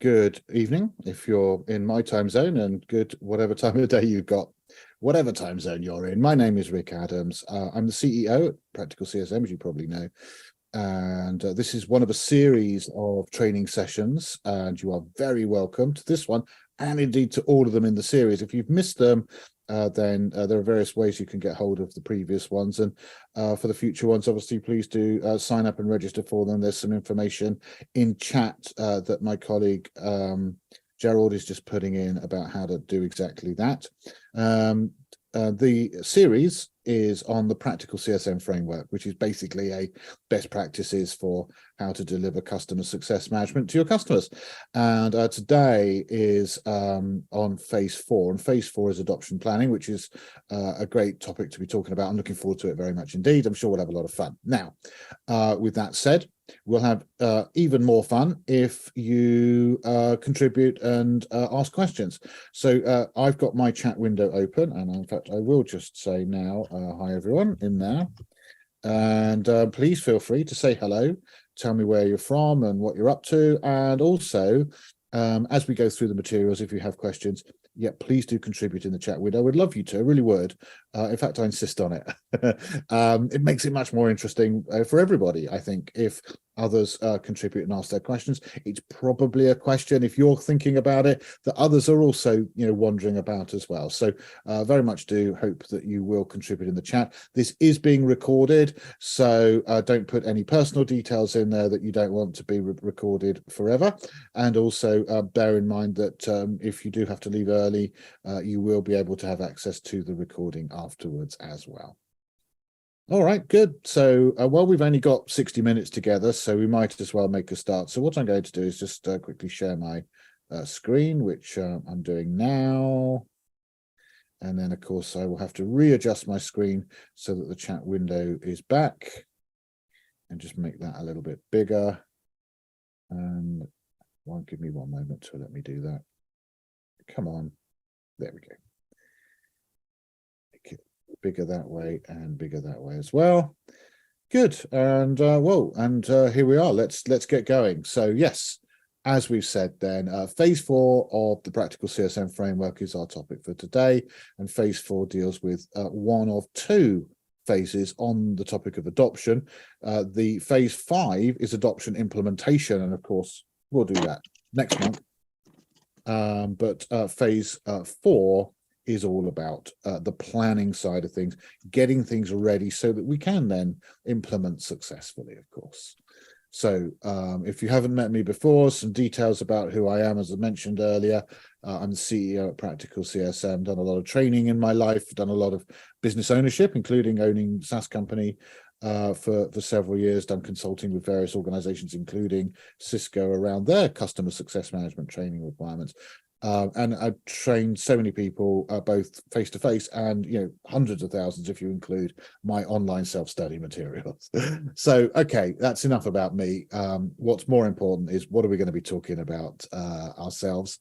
good evening if you're in my time zone, and good whatever time of day you've got, whatever time zone you're in. My name is Rick Adams. I'm the CEO at Practical CSM, as you probably know. And this is one of a series of training sessions, and you are very welcome to this one, and indeed to all of them in the series. If you've missed them, then there are various ways you can get hold of the previous ones. And for the future ones, obviously, please do sign up and register for them. There's some information in chat that my colleague Gerald is just putting in about how to do exactly that. The series is on the Practical CSM Framework, which is basically a best practices for how to deliver customer success management to your customers. And today is on phase 4, and phase 4 is adoption planning, which is a great topic to be talking about. I'm looking forward to it very much indeed. I'm sure we'll have a lot of fun. Now, with that said, we'll have even more fun if you contribute and ask questions. So I've got my chat window open, and in fact, I will just say now, hi everyone in there. And please feel free to say hello, tell me where you're from and what you're up to. And also, as we go through the materials, if you have questions, yeah, please do contribute in the chat window. I would love you to, I really would. In fact, I insist on it. It makes it much more interesting for everybody, I think, if others contribute and ask their questions. It's probably a question, if you're thinking about it, that others are also, wondering about as well. So very much do hope that you will contribute in the chat. This is being recorded, so don't put any personal details in there that you don't want to be recorded forever. And also bear in mind that if you do have to leave early, you will be able to have access to the recording afterwards as well. All right, good. So, well, we've only got 60 minutes together, so we might as well make a start. So what I'm going to do is just quickly share my screen, which I'm doing now. And then, of course, I will have to readjust my screen so that the chat window is back, and just make that a little bit bigger. And won't give me one moment to let me do that. Come on. There we go. Make it bigger that way and bigger that way as well. Good. And here we are. Let's get going. So yes, as we've said then, phase 4 of the Practical CSM Framework is our topic for today, and phase 4 deals with one of 2 phases on the topic of adoption. The phase 5 is adoption implementation, and of course we'll do that next month. But phase 4 is all about the planning side of things, getting things ready so that we can then implement successfully, of course. So if you haven't met me before, some details about who I am. As I mentioned earlier, I'm the CEO at Practical CSM, done a lot of training in my life, done a lot of business ownership, including owning a SaaS company for several years, done consulting with various organizations, including Cisco, around their customer success management training requirements. And I've trained so many people, both face-to-face and, hundreds of thousands if you include my online self-study materials. So, okay, that's enough about me. What's more important is what are we going to be talking about ourselves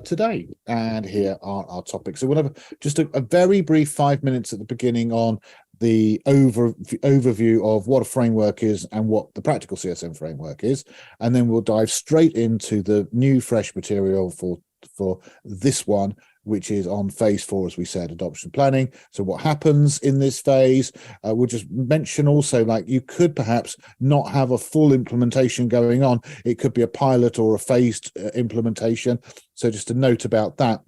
today? And here are our topics. So we'll have just a very brief 5 minutes at the beginning on the overview of what a framework is and what the Practical CSM Framework is. And then we'll dive straight into the new fresh material for this one, which is on phase 4, as we said, adoption planning. So what happens in this phase? We'll just mention also, like, you could perhaps not have a full implementation going on. It could be a pilot or a phased implementation. So just a note about that.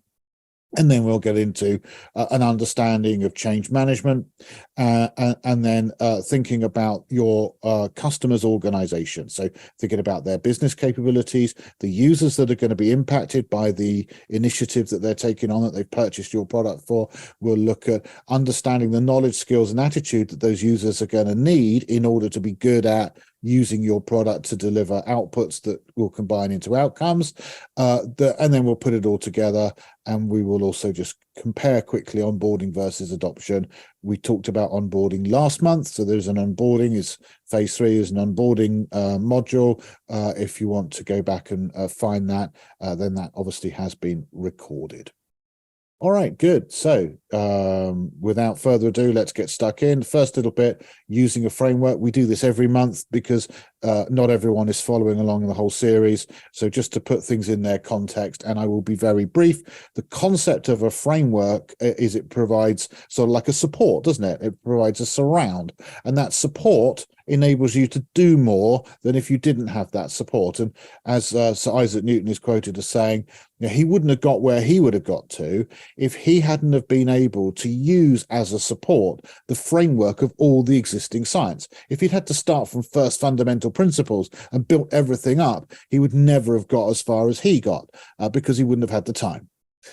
And then we'll get into an understanding of change management, and then thinking about your customers' organization. So thinking about their business capabilities, the users that are going to be impacted by the initiative that they're taking on, that they've purchased your product for. We'll look at understanding the knowledge, skills, and attitude that those users are going to need in order to be good at using your product to deliver outputs that will combine into outcomes. And then we'll put it all together, and we will also just compare quickly onboarding versus adoption. We talked about onboarding last month, so there's an onboarding, is phase 3 is an onboarding module. If you want to go back and find that, then that obviously has been recorded. All right, good. So without further ado, let's get stuck in. First little bit, using a framework. We do this every month because not everyone is following along in the whole series. So just to put things in their context, and I will be very brief, the concept of a framework is it provides sort of like a support, doesn't it? It provides a surround, and that support enables you to do more than if you didn't have that support. And as Sir Isaac Newton is quoted as saying, you know, he wouldn't have got where he would have got to if he hadn't have been able to use as a support the framework of all the existing science. If he'd had to start from first fundamental principles and built everything up, he would never have got as far as he got because he wouldn't have had the time.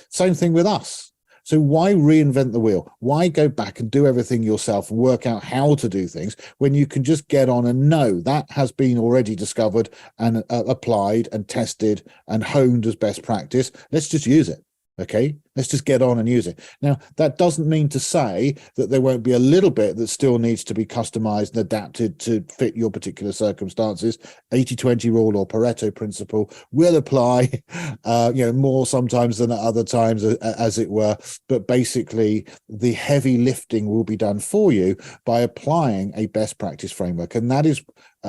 Same thing with us. So why reinvent the wheel? Why go back and do everything yourself and work out how to do things when you can just get on and know that has been already discovered and applied and tested and honed as best practice? Let's just use it. Okay, let's just get on and use it. Now, that doesn't mean to say that there won't be a little bit that still needs to be customized and adapted to fit your particular circumstances. 80-20 rule or Pareto principle will apply, more sometimes than at other times, as it were. But basically, the heavy lifting will be done for you by applying a best practice framework. And that is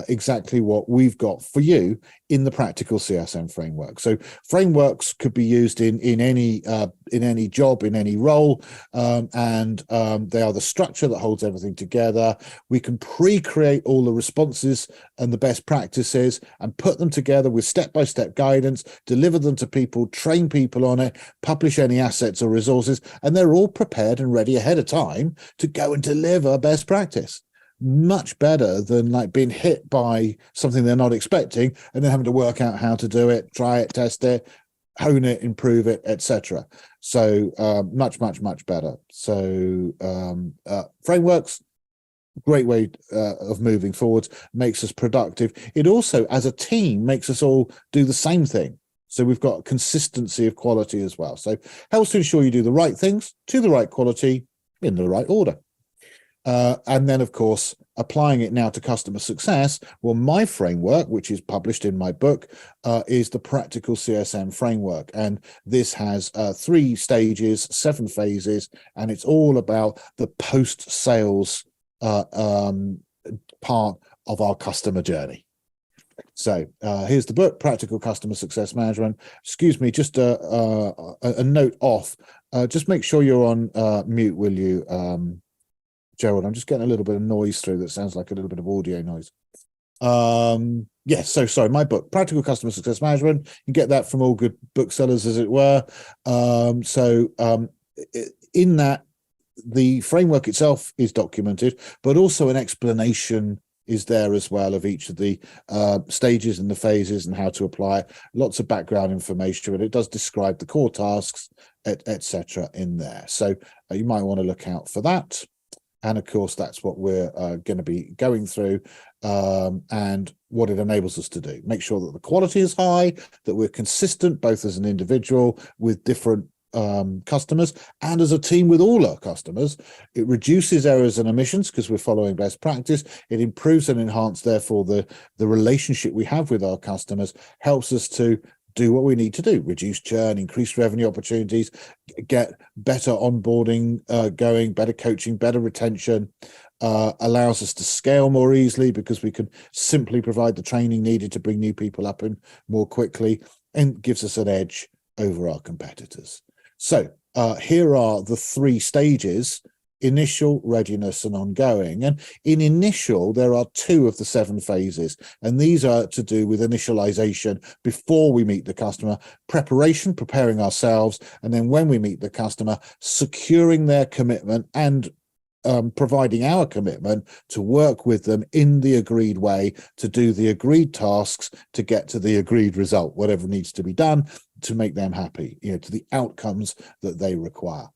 exactly what we've got for you in the Practical CSM framework. So frameworks could be used in any job, in any role, and they are the structure that holds everything together. We can pre-create all the responses and the best practices and put them together with step-by-step guidance, deliver them to people, train people on it, publish any assets or resources, and they're all prepared and ready ahead of time to go and deliver best practice. Much better than like being hit by something they're not expecting and then having to work out how to do it, try it, test it, hone it, improve it, etc. So much better. So frameworks, great way of moving forward, makes us productive. It also, as a team, makes us all do the same thing. So we've got consistency of quality as well. So helps to ensure you do the right things to the right quality in the right order. And then, of course, applying it now to customer success. Well, my framework, which is published in my book, is the Practical CSM Framework. And this has 3 stages, 7 phases, and it's all about the post-sales part of our customer journey. So here's the book, Practical Customer Success Management. Excuse me, just a note off. Just make sure you're on mute, will you, Gerald? I'm just getting a little bit of noise through that sounds like a little bit of audio noise. Yes, so sorry, my book, Practical Customer Success Management. You get that from all good booksellers, as it were. In that, the framework itself is documented, but also an explanation is there as well of each of the stages and the phases and how to apply it. Lots of background information, and it does describe the core tasks, etc. in there. So you might want to look out for that. And of course, that's what we're going to be going through and what it enables us to do. Make sure that the quality is high, that we're consistent, both as an individual with different customers and as a team with all our customers. It reduces errors and omissions because we're following best practice. It improves and enhances, therefore, the relationship we have with our customers, helps us to do what we need to do, reduce churn, increase revenue opportunities, get better onboarding going, better coaching, better retention, allows us to scale more easily because we can simply provide the training needed to bring new people up and more quickly, and gives us an edge over our competitors. So here are the 3 stages: initial, readiness, and ongoing. And in initial, there are 2 of the 7 phases, and these are to do with initialization before we meet the customer, preparation, preparing ourselves, and then when we meet the customer, securing their commitment and providing our commitment to work with them in the agreed way, to do the agreed tasks, to get to the agreed result, whatever needs to be done to make them happy, to the outcomes that they require.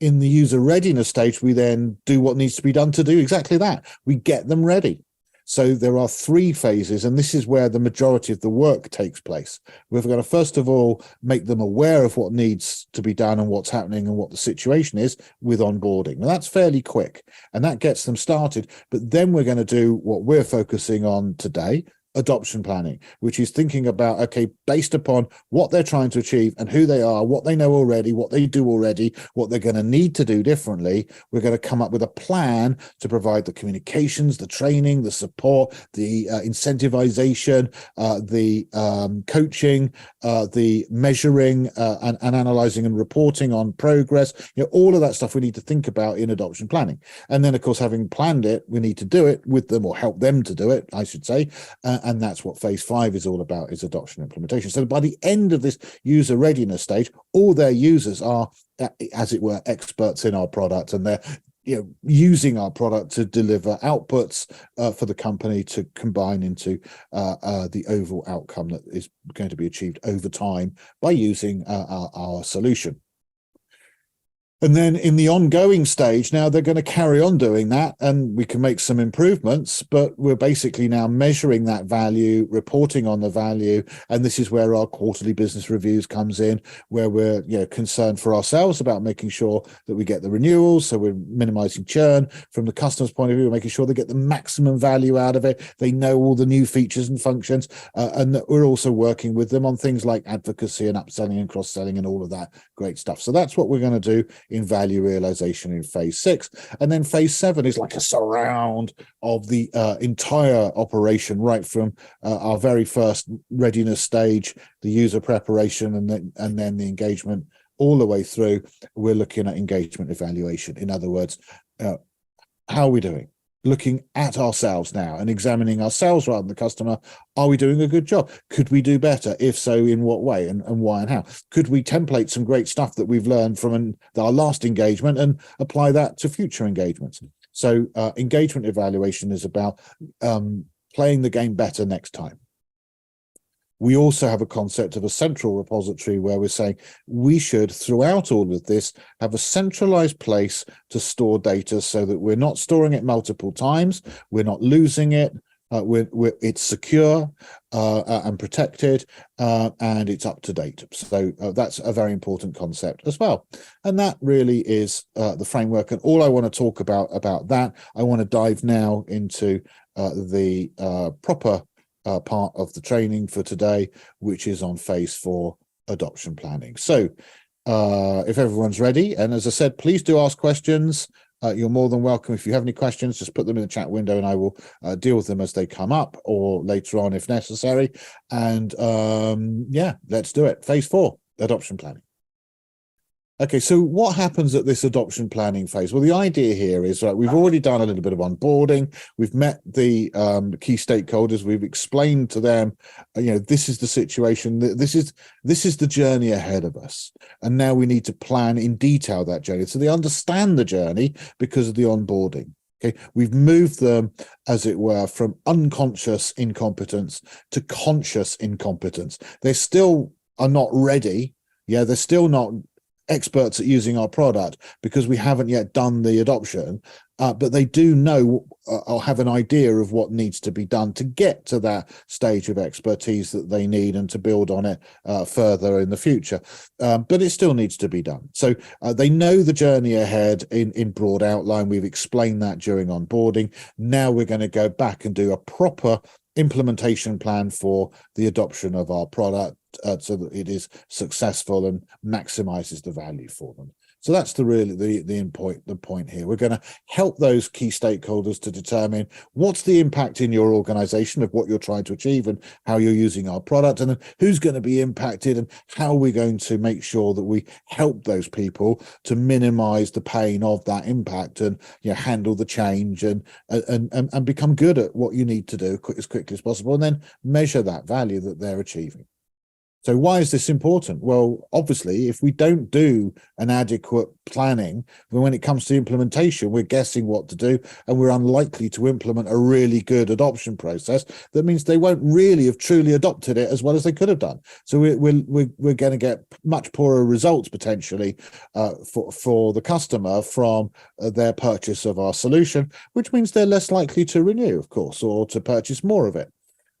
In the user readiness stage, we then do what needs to be done to do exactly that. We get them ready. So there are 3 phases, and this is where the majority of the work takes place. We're going to, first of all, make them aware of what needs to be done and what's happening and what the situation is with onboarding. Now, that's fairly quick, and that gets them started. But then we're going to do what we're focusing on today, adoption planning, which is thinking about, okay, based upon what they're trying to achieve and who they are, what they know already, what they do already, what they're going to need to do differently, we're going to come up with a plan to provide the communications, the training, the support, the incentivization, the coaching, the measuring and analyzing and reporting on progress. All of that stuff we need to think about in adoption planning. And then, of course, having planned it, we need to do it with them, or help them to do it, I should say. And that's what phase 5 is all about, is adoption implementation. So by the end of this user readiness stage, all their users are, as it were, experts in our product, and they're using our product to deliver outputs for the company to combine into the overall outcome that is going to be achieved over time by using our solution. And then in the ongoing stage, now they're going to carry on doing that, and we can make some improvements, but we're basically now measuring that value, reporting on the value. And this is where our quarterly business reviews comes in, where we're concerned for ourselves about making sure that we get the renewals. So we're minimizing churn from the customer's point of view, making sure they get the maximum value out of it. They know all the new features and functions, and that we're also working with them on things like advocacy and upselling and cross-selling and all of that great stuff. So that's what we're going to do in value realization in phase 6. And then phase 7 is like a surround of the entire operation, right from our very first readiness stage, the user preparation, and then the engagement, all the way through. We're looking at engagement evaluation. In other words, how are we doing? Looking at ourselves now and examining ourselves rather than the customer. Are we doing a good job? Could we do better? If so, in what way, and why and how? Could we template some great stuff that we've learned from our last engagement and apply that to future engagements? So engagement evaluation is about playing the game better next time. We also have a concept of a central repository, where we're saying we should, throughout all of this, have a centralized place to store data, so that we're not storing it multiple times, we're not losing it, it's secure and protected, and it's up to date. So that's a very important concept as well. And that really is the framework. And all I want to talk about that, I want to dive now into the proper part of the training for today, which is on phase 4 adoption planning. So if everyone's ready, and as I said, please do ask questions. You're more than welcome. If you have any questions, just put them in the chat window and I will deal with them as they come up, or later on if necessary. And yeah, let's do it. Phase 4, adoption planning. Okay, so what happens at this adoption planning phase? Well, the idea here is, right, we've already done a little bit of onboarding. We've met the key stakeholders. We've explained to them, this is the situation. This is the journey ahead of us. And now we need to plan in detail that journey, so they understand the journey because of the onboarding. Okay, we've moved them, as it were, from unconscious incompetence to conscious incompetence. They still are not ready. Yeah, they're still not experts at using our product because we haven't yet done the adoption, but they do know or have an idea of what needs to be done to get to that stage of expertise that they need, and to build on it further in the future. But it still needs to be done. So they know the journey ahead in broad outline. We've explained that during onboarding. Now we're going to go back and do a proper implementation plan for the adoption of our product, so that it is successful and maximizes the value for them. So that's the point here. We're going to help those key stakeholders to determine what's the impact in your organization of what you're trying to achieve and how you're using our product, and then who's going to be impacted, and how we're going to make sure that we help those people to minimize the pain of that impact, and handle the change, and become good at what you need to do as quickly as possible, and then measure that value that they're achieving. So why is this important? Well, obviously, if we don't do an adequate planning, then when it comes to implementation, we're guessing what to do, and we're unlikely to implement a really good adoption process. That means they won't really have truly adopted it as well as they could have done. So we're going to get much poorer results potentially for the customer from their purchase of our solution, which means they're less likely to renew, of course, or to purchase more of it.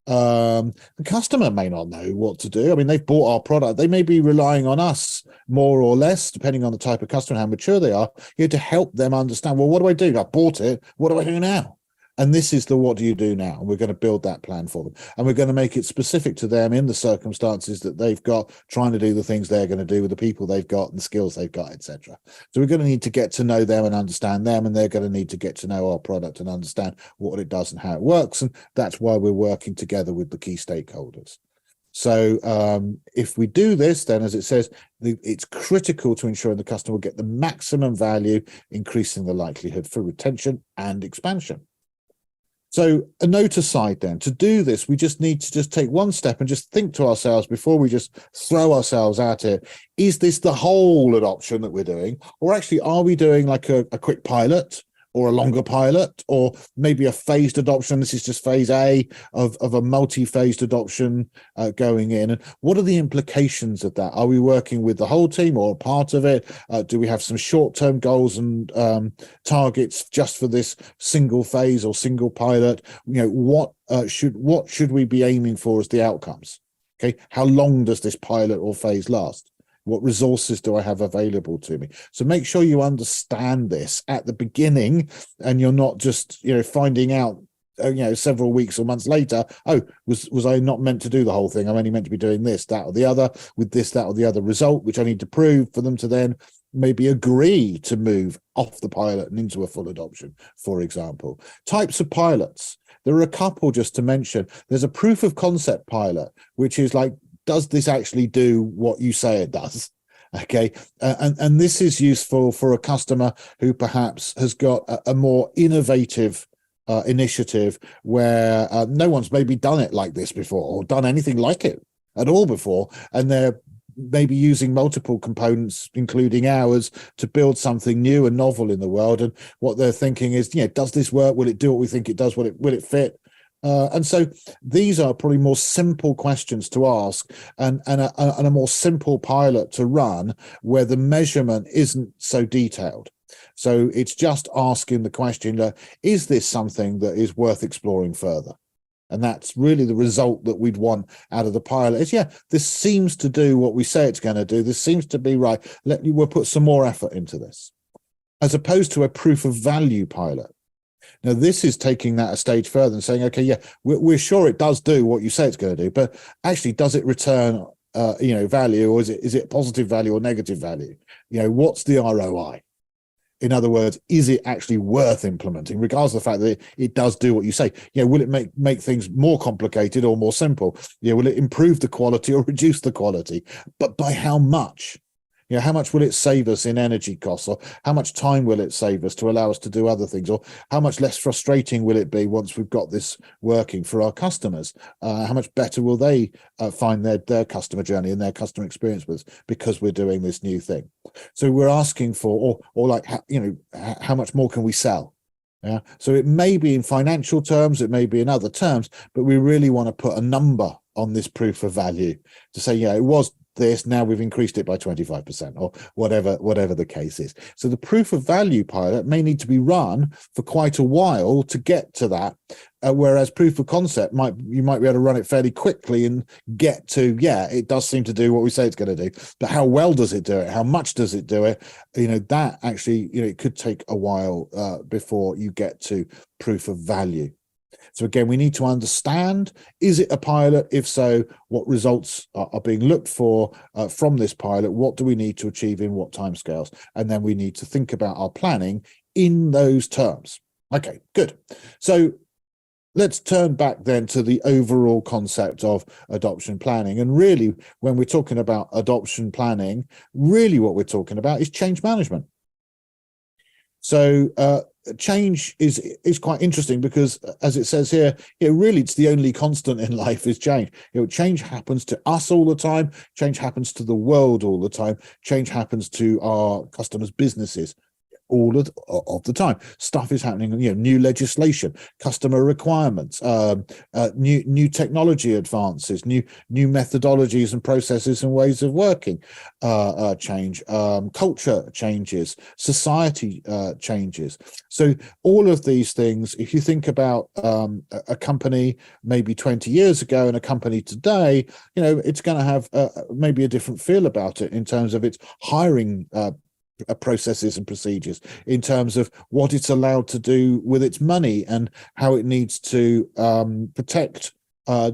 The customer may not know what to do. I mean, they've bought our product. They may be relying on us more or less, depending on the type of customer and how mature they are, to help them understand, well, what do I do? I bought it. What do I do now? And this is the what do you do now? And we're going to build that plan for them. And we're going to make it specific to them in the circumstances that they've got, trying to do the things they're going to do with the people they've got and the skills they've got, etc. So we're going to need to get to know them and understand them, and they're going to need to get to know our product and understand what it does and how it works. And that's why we're working together with the key stakeholders. So if we do this, then as it says, it's critical to ensuring the customer will get the maximum value, increasing the likelihood for retention and expansion. So a note aside then, to do this, we just need to just take one step and just think to ourselves before we just throw ourselves at it. Is this the whole adoption that we're doing? Or actually, are we doing like a quick pilot or a longer pilot, or maybe a phased adoption? This is just phase A of a multi-phased adoption going in. And what are the implications of that? Are we working with the whole team or a part of it? Do we have some short-term goals and targets just for this single phase or single pilot? What should we be aiming for as the outcomes? Okay, how long does this pilot or phase last? What resources do I have available to me? So make sure you understand this at the beginning, and you're not just, finding out, several weeks or months later, oh, was I not meant to do the whole thing? I'm only meant to be doing this, that, or the other, with this, that, or the other result, which I need to prove for them to then maybe agree to move off the pilot and into a full adoption, for example. Types of pilots. There are a couple just to mention. There's a proof of concept pilot, which is like, does this actually do what you say it does? Okay, and this is useful for a customer who perhaps has got a more innovative initiative where no one's maybe done it like this before, or done anything like it at all before, and they're maybe using multiple components, including ours, to build something new and novel in the world. And what they're thinking is, does this work? Will it do what we think it does? Will it fit? And so these are probably more simple questions to ask, and a more simple pilot to run, where the measurement isn't so detailed. So it's just asking the question, is this something that is worth exploring further? And that's really the result that we'd want out of the pilot is, this seems to do what we say it's going to do. This seems to be right. We'll put some more effort into this, as opposed to a proof of value pilot. Now, this is taking that a stage further and saying, okay, we're sure it does do what you say it's going to do, but actually, does it return, value, or is it positive value or negative value? What's the ROI? In other words, is it actually worth implementing, regardless of the fact that it does do what you say? Will it make things more complicated or more simple? Will it improve the quality or reduce the quality? But by how much? How much will it save us in energy costs, or how much time will it save us to allow us to do other things, or how much less frustrating will it be once we've got this working for our customers? How much better will they find their customer journey and their customer experience with us because we're doing this new thing? So we're asking for, or like, how much more can we sell? Yeah. So it may be in financial terms, it may be in other terms, but we really want to put a number on this proof of value to say, it was this, now we've increased it by 25%, or whatever the case is. So the proof of value pilot may need to be run for quite a while to get to that, whereas proof of concept you might be able to run it fairly quickly and get to, it does seem to do what we say it's going to do, but how well does it do it? How much does it do it? That actually, it could take a while before you get to proof of value. So again, we need to understand, is it a pilot? If so, what results are being looked for from this pilot? What do we need to achieve in what timescales? And then we need to think about our planning in those terms. Okay, good. So let's turn back then to the overall concept of adoption planning. And really, when we're talking about adoption planning, really what we're talking about is change management. So change is quite interesting because, as it says here, really it's the only constant in life is change. Change happens to us all the time. Change happens to the world all the time. Change happens to our customers' businesses all of the time. Stuff is happening, new legislation, customer requirements, new technology advances, new methodologies and processes and ways of working change, culture changes, society changes. So all of these things, if you think about a company maybe 20 years ago and a company today, it's going to have maybe a different feel about it in terms of its hiring processes and procedures, in terms of what it's allowed to do with its money and how it needs to protect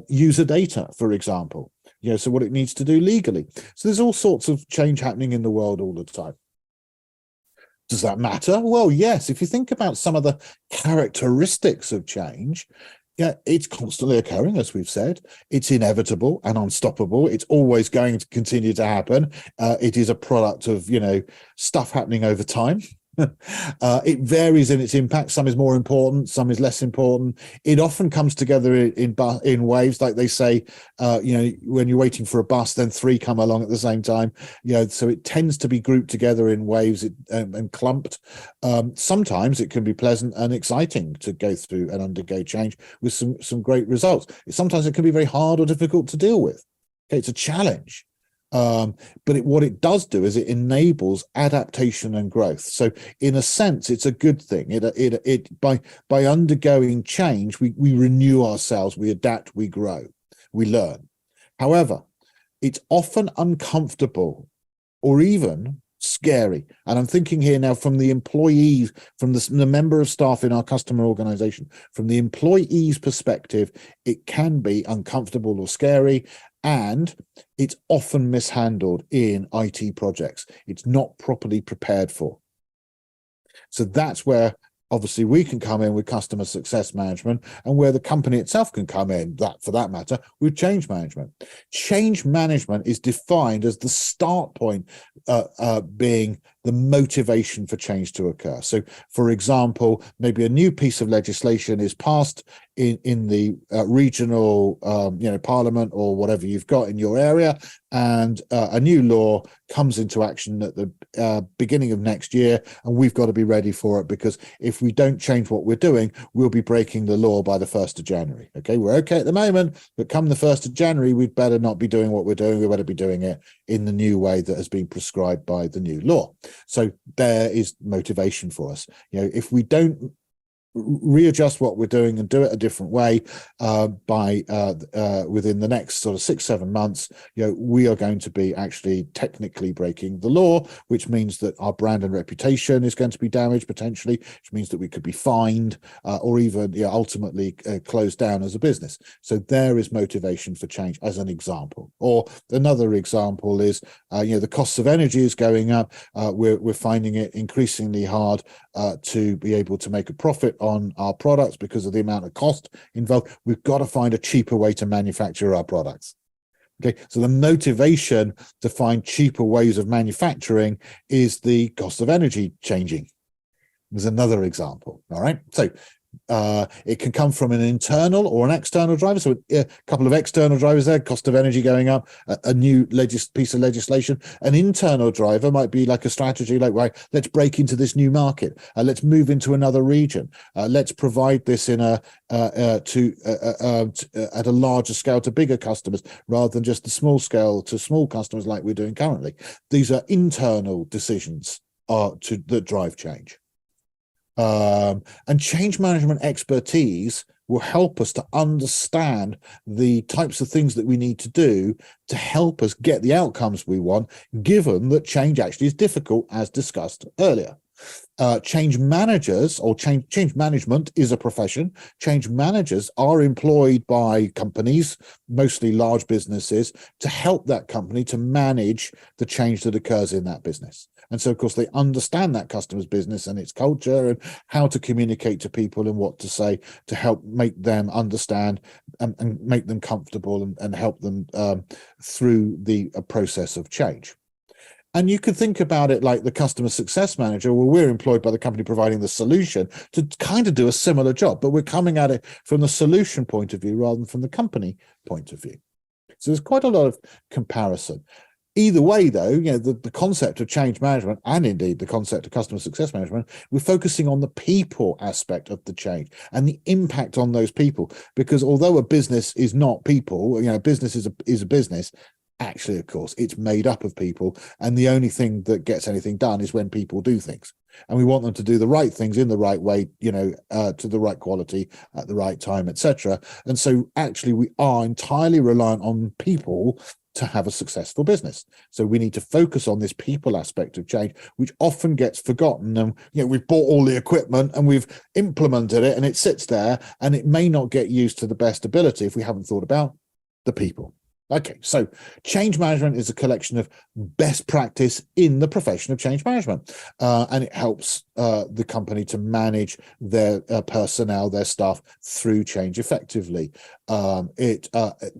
user data, for example. So what it needs to do legally. So there's all sorts of change happening in the world all the time. Does that matter? Well, yes. If you think about some of the characteristics of change, yeah, it's constantly occurring, as we've said. It's inevitable and unstoppable. It's always going to continue to happen. It is a product of, stuff happening over time. It varies in its impact. Some is more important, some is less important. It often comes together in waves, like they say, when you're waiting for a bus, then three come along at the same time. So it tends to be grouped together in waves and clumped. Sometimes it can be pleasant and exciting to go through and undergo change with some great results. Sometimes it can be very hard or difficult to deal with. Okay, it's a challenge. But what it does do is it enables adaptation and growth. So in a sense, it's a good thing. By undergoing change, we renew ourselves, we adapt, we grow, we learn. However, it's often uncomfortable or even scary. And I'm thinking here now from the employees, from the member of staff in our customer organization, from the employee's perspective, it can be uncomfortable or scary. And it's often mishandled in IT projects. It's not properly prepared for. So that's where obviously we can come in with customer success management, and where the company itself can come in, that for that matter, with change management. Change management is defined as the start point being the motivation for change to occur. So, for example, maybe a new piece of legislation is passed in the regional, parliament or whatever you've got in your area, and a new law comes into action at the beginning of next year, and we've got to be ready for it, because if we don't change what we're doing, we'll be breaking the law by the 1st of January. Okay, we're okay at the moment, but come the 1st of January, we'd better not be doing what we're doing. We better be doing it in the new way that has been prescribed by the new law. So there is motivation for us. If we don't readjust what we're doing and do it a different way within the next sort of 6-7 months, we are going to be actually technically breaking the law, which means that our brand and reputation is going to be damaged potentially, which means that we could be fined or even ultimately closed down as a business. So there is motivation for change, as an example. Or another example is the costs of energy is going up. We're finding it increasingly hard to be able to make a profit on our products because of the amount of cost involved. We've got to find a cheaper way to manufacture our products. Okay, so the motivation to find cheaper ways of manufacturing is the cost of energy changing. There's another example. All right, so it can come from an internal or an external driver. So a couple of external drivers there, cost of energy going up, a new piece of legislation. An internal driver might be like a strategy, like, right, let's break into this new market. Let's move into another region. Let's provide this in at a larger scale to bigger customers, rather than just the small scale to small customers like we're doing currently. These are internal decisions that drive change. And change management expertise will help us to understand the types of things that we need to do to help us get the outcomes we want, given that change actually is difficult, as discussed earlier. Change managers, or change management is a profession. Change managers are employed by companies, mostly large businesses, to help that company to manage the change that occurs in that business. And so, of course, they understand that customer's business and its culture and how to communicate to people and what to say to help make them understand and make them comfortable and help them through the process of change. And you could think about it like the customer success manager. Well, we're employed by the company providing the solution to kind of do a similar job, but we're coming at it from the solution point of view rather than from the company point of view. So there's quite a lot of comparison. Either way, though, the concept of change management, and indeed the concept of customer success management, we're focusing on the people aspect of the change and the impact on those people. Because although a business is not people, business is a business. Actually, of course, it's made up of people, and the only thing that gets anything done is when people do things. And we want them to do the right things in the right way, to the right quality at the right time, etc. And so actually we are entirely reliant on people to have a successful business. So we need to focus on this people aspect of change, which often gets forgotten. And we've bought all the equipment and we've implemented it and it sits there and it may not get used to the best ability if we haven't thought about the people. Okay, so change management is a collection of best practice in the profession of change management, and it helps the company to manage their personnel, their staff through change effectively. It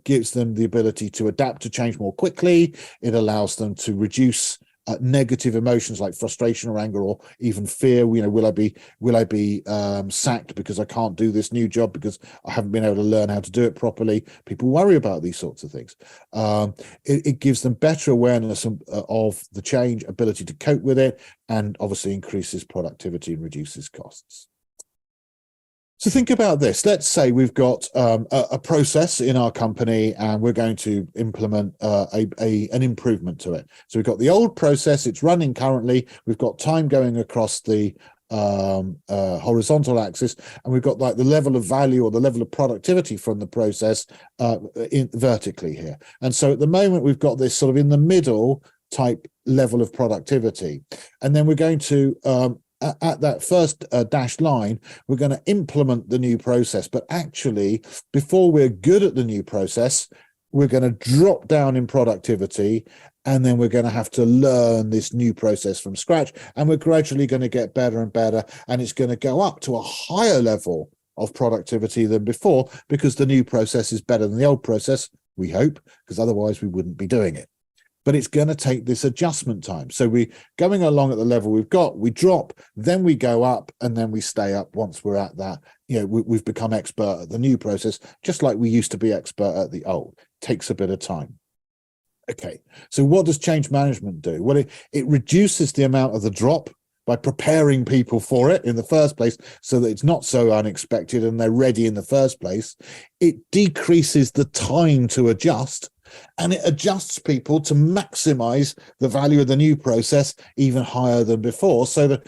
gives them the ability to adapt to change more quickly. It allows them to reduce negative emotions like frustration or anger or even fear. Will I be sacked because I can't do this new job because I haven't been able to learn how to do it properly? People worry about these sorts of things. It gives them better awareness of the change, ability to cope with it, and obviously increases productivity and reduces costs. So think about this. Let's say we've got a process in our company and we're going to implement an improvement to it. So we've got the old process, it's running currently, we've got time going across the horizontal axis, and we've got like the level of value or the level of productivity from the process vertically here. And so at the moment we've got this sort of in the middle type level of productivity. And then we're going to at that first dashed line, we're going to implement the new process. But actually, before we're good at the new process, we're going to drop down in productivity, and then we're going to have to learn this new process from scratch. And we're gradually going to get better and better, and it's going to go up to a higher level of productivity than before because the new process is better than the old process, we hope, because otherwise we wouldn't be doing it. But it's going to take this adjustment time. So we're going along at the level we've got, we drop, then we go up, and then we stay up once we're at that. We've become expert at the new process, just like we used to be expert at the old. It takes a bit of time. Okay, so what does change management do? Well, it reduces the amount of the drop by preparing people for it in the first place so that it's not so unexpected and they're ready in the first place. It decreases the time to adjust, and it adjusts people to maximize the value of the new process even higher than before, so that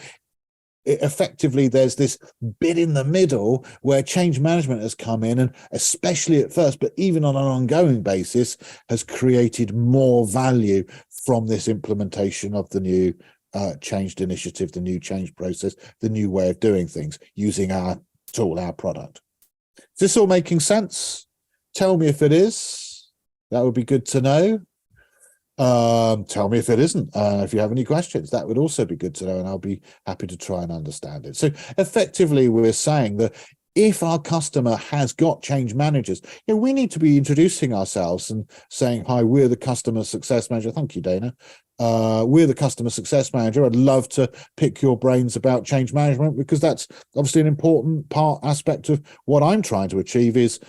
effectively there's this bit in the middle where change management has come in, and especially at first, but even on an ongoing basis, has created more value from this implementation of the new changed initiative, the new change process, the new way of doing things using our tool, our product. Is this all making sense? Tell me if it is. That would be good to know. Tell me if it isn't. If you have any questions, that would also be good to know, and I'll be happy to try and understand it. So effectively, we're saying that if our customer has got change managers, we need to be introducing ourselves and saying, hi, we're the customer success manager. Thank you, Dana. We're the customer success manager. I'd love to pick your brains about change management, because that's obviously an important aspect of what I'm trying to achieve is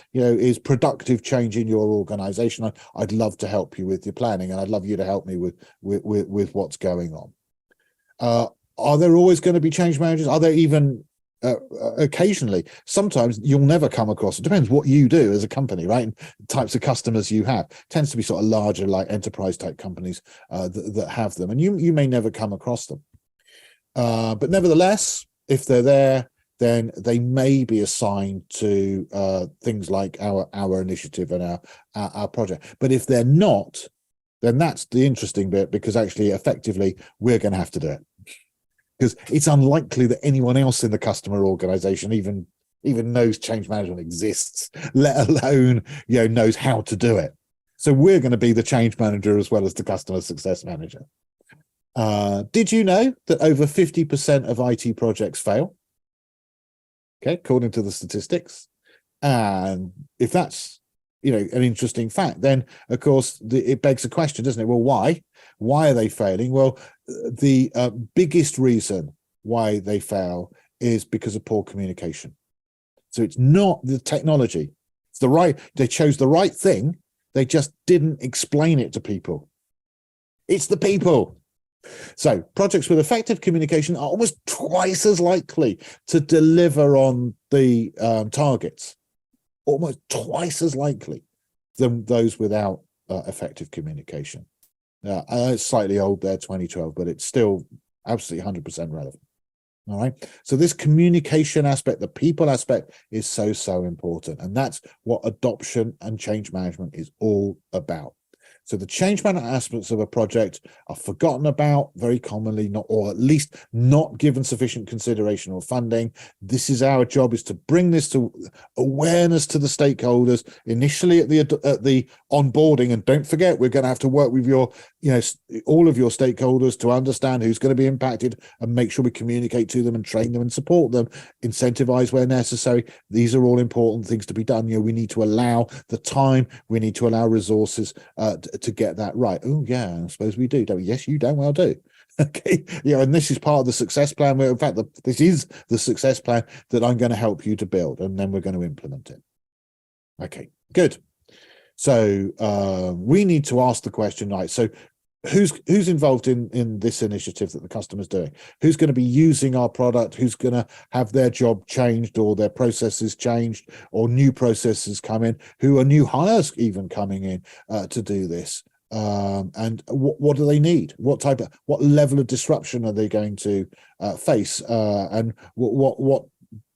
productive change in your organization. I'd love to help you with your planning, and I'd love you to help me with what's going on. Are there always going to be change managers? Are there even occasionally? Sometimes you'll never come across. It depends what you do as a company, right? And types of customers you have. It tends to be sort of larger, like enterprise type companies that have them, and you may never come across them. But nevertheless, if they're there, then they may be assigned to things like our initiative and our project. But if they're not, then that's the interesting bit, because actually, effectively, we're going to have to do it. Because it's unlikely that anyone else in the customer organization even knows change management exists, let alone knows how to do it. So we're going to be the change manager as well as the customer success manager. Did you know that over 50% of IT projects fail? Okay, according to the statistics. And if that's an interesting fact, then of course it begs a question, doesn't it? Well, why? Why are they failing? Well, the biggest reason why they fail is because of poor communication. So it's not the technology. They chose the right thing. They just didn't explain it to people. It's the people. So projects with effective communication are almost twice as likely to deliver on the targets, almost twice as likely than those without effective communication. It's slightly old there, 2012, but it's still absolutely 100% relevant. All right. So this communication aspect, the people aspect, is so important. And that's what adoption and change management is all about. So the change management aspects of a project are forgotten about very commonly, not, or at least not given sufficient consideration or funding. This is our job, is to bring this to awareness to the stakeholders initially at the onboarding. And don't forget, we're going to have to work with your, all of your stakeholders to understand who's going to be impacted and make sure we communicate to them and train them and support them, incentivize where necessary. These are all important things to be done. We need to allow the time, we need to allow resources to get that right. Oh yeah, I suppose we do, don't we? Yes, you damn well do. Okay, and this is part of the success plan. In fact, this is the success plan that I'm going to help you to build, and then we're going to implement it. Okay, good. So we need to ask the question, right? So who's involved in this initiative that the customer's doing? Who's going to be using our product? Who's going to have their job changed or their processes changed or new processes come in? Who are new hires even coming in to do this? And what do they need? What level of disruption are they going to face? And what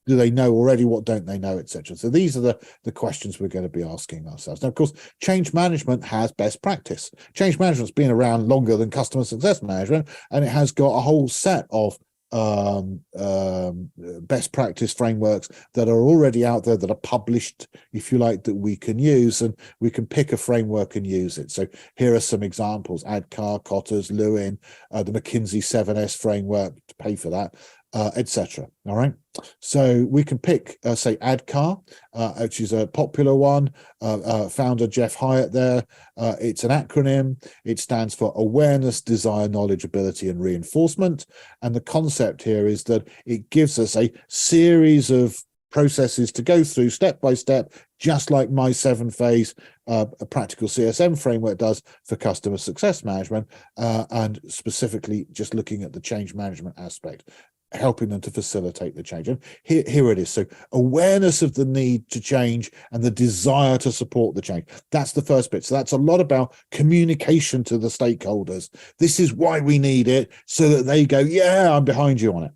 do they know already? What don't they know, etc.? So these are the questions we're going to be asking ourselves. Now, of course, change management has best practice. Change management's been around longer than customer success management, and it has got a whole set of best practice frameworks that are already out there, that are published, if you like, that we can use, and we can pick a framework and use it. So here are some examples: ADKAR, Kotter's, Lewin, the McKinsey 7S framework, to pay for that, etc. All right, so we can pick say ADKAR, which is a popular one. Founder Jeff Hyatt there. It's an acronym. It stands for awareness, desire, knowledge, ability, and reinforcement. And the concept here is that it gives us a series of processes to go through step by step, just like my 7-phase practical CSM framework does for customer success management, and specifically just looking at the change management aspect, helping them to facilitate the change. And here it is. So awareness of the need to change and the desire to support the change. That's the first bit. So that's a lot about communication to the stakeholders. This is why we need it, so that they go, yeah, I'm behind you on it.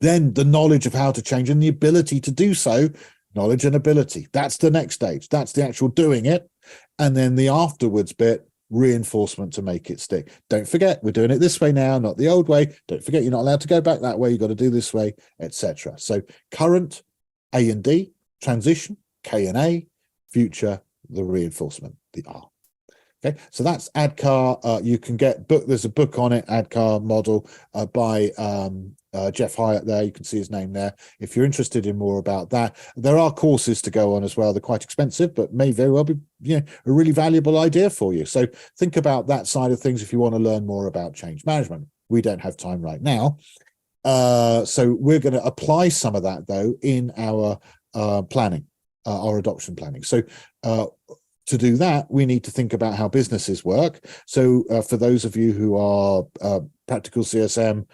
Then the knowledge of how to change and the ability to do so, knowledge and ability. That's the next stage. That's the actual doing it. And then the afterwards bit, reinforcement to make it stick. Don't forget, we're doing it this way now, not the old way. Don't forget, you're not allowed to go back that way. You've got to do this way, etc. So current, A and D, transition, K and A, future, the reinforcement, the R. Okay, so that's ADKAR. You can get there's a book on it, ADKAR model, by Jeff Hyatt there. You can see his name there. If you're interested in more about that, there are courses to go on as well. They're quite expensive, but may very well be a really valuable idea for you. So think about that side of things if you want to learn more about change management. We don't have time right now. So we're going to apply some of that, though, in our planning, our adoption planning. So to do that, we need to think about how businesses work. So for those of you who are practical CSM,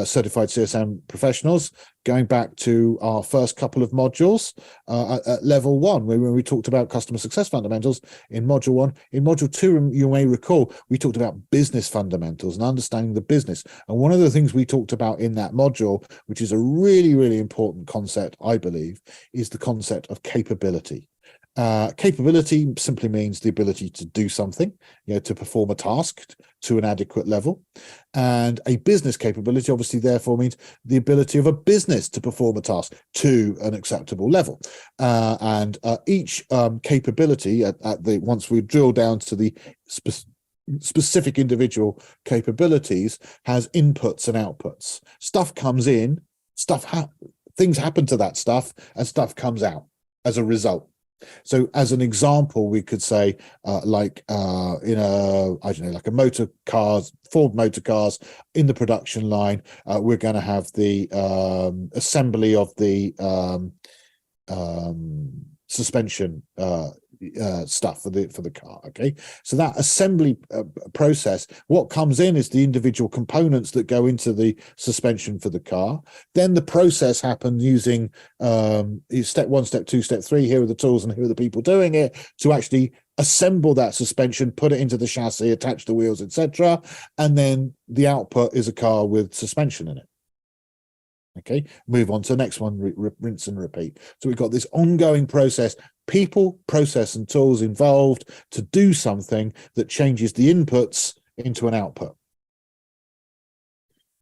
certified CSM professionals, going back to our first couple of modules at level 1, when we talked about customer success fundamentals in module 1. In module 2, you may recall, we talked about business fundamentals and understanding the business. And one of the things we talked about in that module, which is a really, really important concept, I believe, is the concept of capability. Capability simply means the ability to do something, to perform a task to an adequate level. And a business capability obviously therefore means the ability of a business to perform a task to an acceptable level. And each capability once we drill down to the specific individual capabilities, has inputs and outputs. Stuff comes in, things happen to that stuff, and stuff comes out as a result. So as an example, we could say like in like a motor cars, Ford motor cars in the production line, we're going to have the assembly of the suspension stuff for the car. Okay, so that assembly process, what comes in is the individual components that go into the suspension for the car. Then the process happens using step 1, step 2, step 3. Here are the tools and here are the people doing it to actually assemble that suspension, put it into the chassis, attach the wheels, etc. And then the output is a car with suspension in it. Okay, move on to the next one, rinse and repeat. So we've got this ongoing process, people, process, and tools involved to do something that changes the inputs into an output.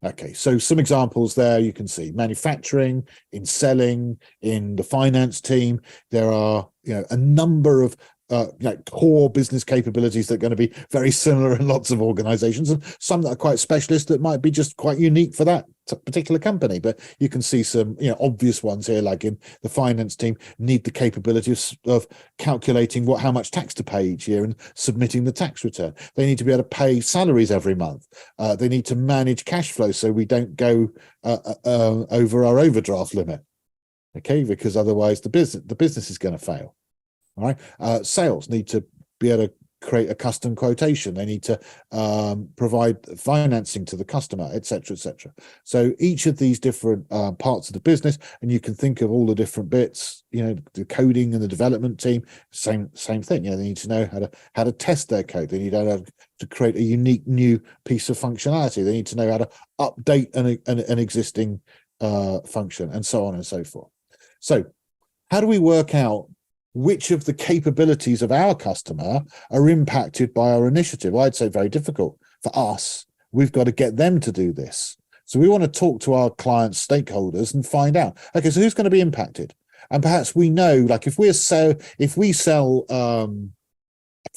Okay, so some examples there you can see manufacturing, in selling, in the finance team. There are a number of core business capabilities that are going to be very similar in lots of organizations, and some that are quite specialist that might be just quite unique for that particular company. But you can see some obvious ones here, like in the finance team, need the capability of calculating how much tax to pay each year and submitting the tax return. They need to be able to pay salaries every month. They need to manage cash flow so we don't go over our overdraft limit, okay, because otherwise the business is going to fail. All right. Sales need to be able to create a custom quotation. They need to provide financing to the customer, etc., etc. So each of these different parts of the business, and you can think of all the different bits. The coding and the development team, same thing. They need to know how to test their code. They need to create a unique new piece of functionality. They need to know how to update an existing function, and so on and so forth. So how do we work out which of the capabilities of our customer are impacted by our initiative? Well, I'd say very difficult for us. We've got to get them to do this. So we want to talk to our clients, stakeholders, and find out, okay, so who's going to be impacted? And perhaps we know, like if we sell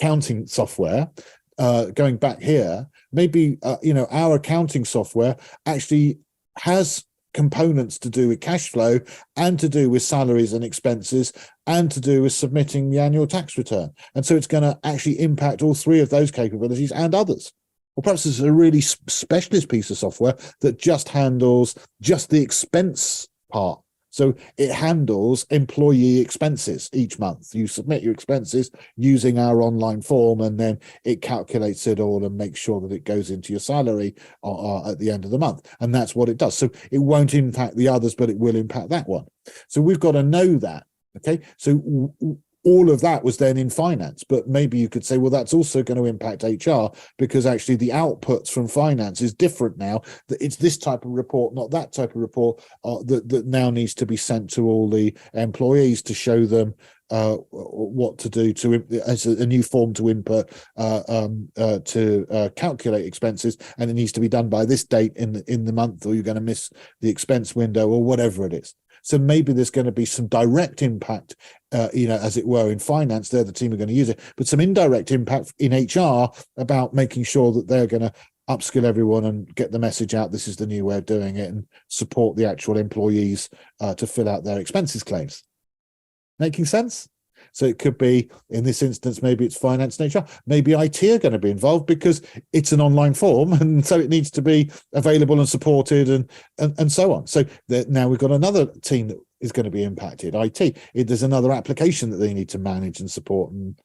accounting software, going back here, maybe our accounting software actually has components to do with cash flow and to do with salaries and expenses and to do with submitting the annual tax return. And so it's going to actually impact all three of those capabilities and others. Or perhaps it's a really specialist piece of software that just handles just the expense part. So it handles employee expenses each month. You submit your expenses using our online form, and then it calculates it all and makes sure that it goes into your salary at the end of the month. And that's what it does. So it won't impact the others, but it will impact that one. So we've got to know that. Okay, so all of that was then in finance, but maybe you could say, well, that's also going to impact HR, because actually the outputs from finance is different now. That it's this type of report, not that type of report, that now needs to be sent to all the employees to show them what to do as a new form to input to calculate expenses, and it needs to be done by this date in the month, or you're going to miss the expense window, or whatever it is. So maybe there's going to be some direct impact, as it were, in finance. They're the team who are going to use it, but some indirect impact in HR about making sure that they're going to upskill everyone and get the message out. This is the new way of doing it, and support the actual employees to fill out their expenses claims. Making sense? So it could be, in this instance, maybe it's finance and HR. Maybe IT are going to be involved because it's an online form, and so it needs to be available and supported, and so on. So now we've got another team that is going to be impacted. IT. There's another application that they need to manage and support and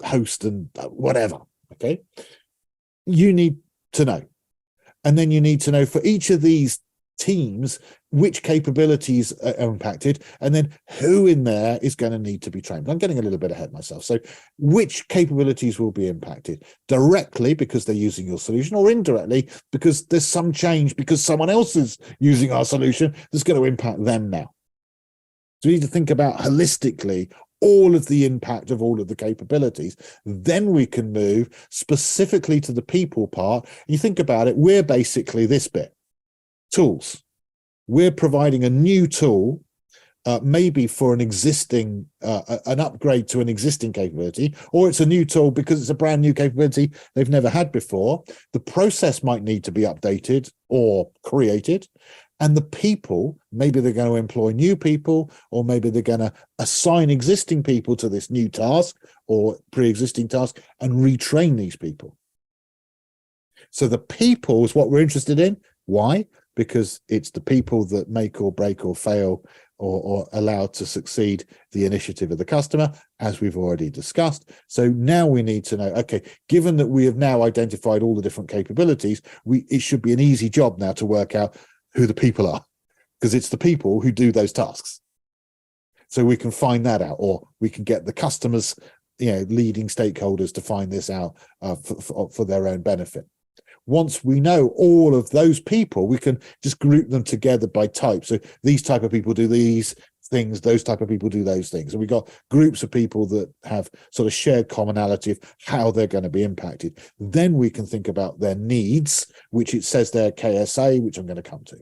host and whatever. Okay, you need to know, and then you need to know for each of these teams which capabilities are impacted, and then who in there is going to need to be trained. I'm getting a little bit ahead of myself. So which capabilities will be impacted directly because they're using your solution, or indirectly because there's some change because someone else is using our solution that's going to impact them now. So we need to think about holistically all of the impact of all of the capabilities. Then we can move specifically to the people part. You think about it, we're basically this bit. Tools. We're providing a new tool, maybe for an existing, an upgrade to an existing capability, or it's a new tool because it's a brand new capability they've never had before. The process might need to be updated or created, and the people, maybe they're going to employ new people, or maybe they're going to assign existing people to this new task or pre-existing task and retrain these people. So the people is what we're interested in. Why? Because it's the people that make or break or fail or allow to succeed the initiative of the customer, as we've already discussed. So now we need to know, okay, given that we have now identified all the different capabilities, it should be an easy job now to work out who the people are, because it's the people who do those tasks. So we can find that out, or we can get the customers, leading stakeholders to find this out for their own benefit. once we know all of those people, we can just group them together by type. So these type of people do these things, those type of people do those things. And we've got groups of people that have sort of shared commonality of how they're going to be impacted. Then we can think about their needs, which it says there KSA, which I'm going to come to.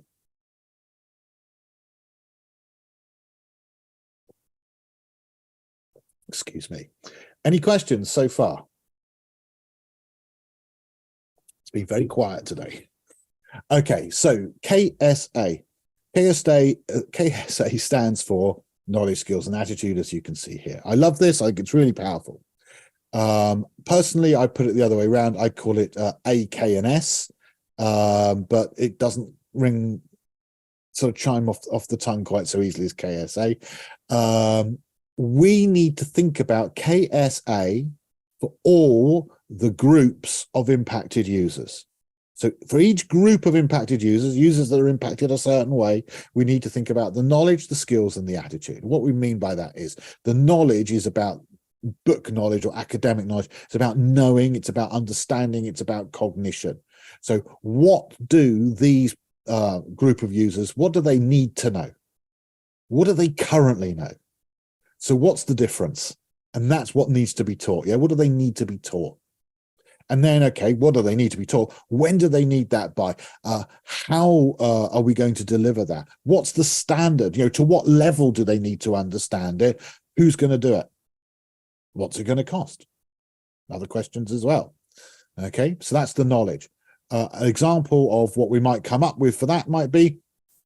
Excuse me. Any questions so far? It's been very quiet today. Okay, so KSA. KSA stands for knowledge, skills, and attitude, as you can see here. I love this. I think it's really powerful. Personally, I put it the other way around. I call it A, K, and S, but it doesn't sort of chime off the tongue quite so easily as KSA. We need to think about KSA for all the groups of impacted users. So for each group of impacted users that are impacted a certain way, we need to think about the knowledge, the skills, and the attitude. What we mean by that is the knowledge is about book knowledge or academic knowledge. It's about knowing, it's about understanding, it's about cognition. So what do these group of users, what do they need to know? What do they currently know? So what's the difference? And that's what needs to be taught. Yeah, what do they need to be taught? And then, okay, what do they need to be taught? When do they need that by? How are we going to deliver that? What's the standard? You know, to what level do they need to understand it? Who's going to do it? What's it going to cost? Other questions as well. Okay, so that's the knowledge. An example of what we might come up with for that might be